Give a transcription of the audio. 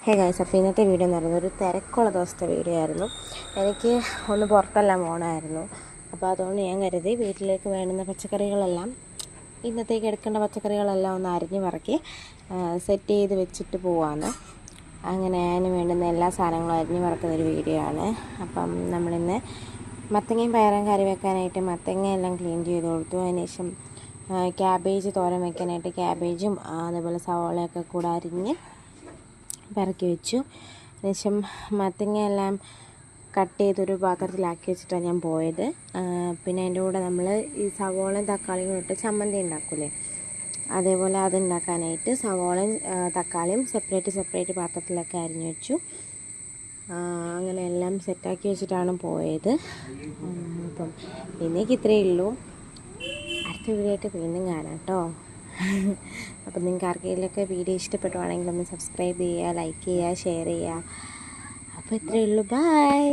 Hey guys, അപ്പോൾ ഇന്നത്തെ video എന്ന് പറയുന്നത് ഒരു തിരക്കുള്ള ദിവസത്തെ വീഡിയോ ആയിരുന്നു. എനിക്ക് ഒന്ന് പുറത്തെല്ലാം പോകണമായിരുന്നു. അപ്പോൾ അതുകൊണ്ട് ഞാൻ കരുതി വീട്ടിലേക്ക് വേണ്ടുന്ന പച്ചക്കറികളെല്ലാം, ഇന്നത്തേക്ക് എടുക്കേണ്ട പച്ചക്കറികളെല്ലാം ഒന്ന് അരിഞ്ഞ് പറക്കി സെറ്റ് ചെയ്ത് വെച്ചിട്ട് പോവാമെന്ന്. അങ്ങനെ അതിന് വേണ്ടുന്ന എല്ലാ സാധനങ്ങളും അരിഞ്ഞ് പറക്കുന്നൊരു വീഡിയോ ആണ്. അപ്പം നമ്മളിന്ന് മത്തങ്ങയും പയറും കറി വെക്കാനായിട്ട് മത്തങ്ങ എല്ലാം ക്ലീൻ ചെയ്ത് കൊടുത്തു. അതിനുശേഷം ക്യാബേജ് തോരൻ വെക്കാനായിട്ട് ക്യാബേജും അതേപോലെ സവോളയൊക്കെ കൂടെ അരിഞ്ഞ് പറക്കി വെച്ചു. അതിനുശേഷം മത്തങ്ങ എല്ലാം കട്ട് ചെയ്തൊരു പാത്രത്തിലാക്കി വെച്ചിട്ടാണ് ഞാൻ പോയത്. പിന്നെ അതിൻ്റെ കൂടെ നമ്മൾ ഈ സവോളയും തക്കാളിയും ഇട്ട് ചമ്മന്തി ഉണ്ടാക്കൂലേ, അതേപോലെ അതുണ്ടാക്കാനായിട്ട് സവോളയും തക്കാളിയും സെപ്പറേറ്റ് പാത്രത്തിലൊക്കെ അരിഞ്ഞു വെച്ചു. അങ്ങനെ എല്ലാം സെറ്റാക്കി വെച്ചിട്ടാണ് പോയത്. അപ്പം ഇന്നേക്ക് ഇത്രയേ ഉള്ളൂ. അടുത്ത വീഡിയോ ആയിട്ട് വീണ്ടും കാണാം കേട്ടോ. അപ്പം നിങ്ങൾക്ക് ആർക്കെങ്കിലുമൊക്കെ വീഡിയോ ഇഷ്ടപ്പെടുവാണെങ്കിൽ ഒന്ന് സബ്സ്ക്രൈബ് ചെയ്യുക, ലൈക്ക് ചെയ്യുക, ഷെയർ ചെയ്യുക. അപ്പോൾ ഇത്രയേ ഉള്ളൂ. ബൈ.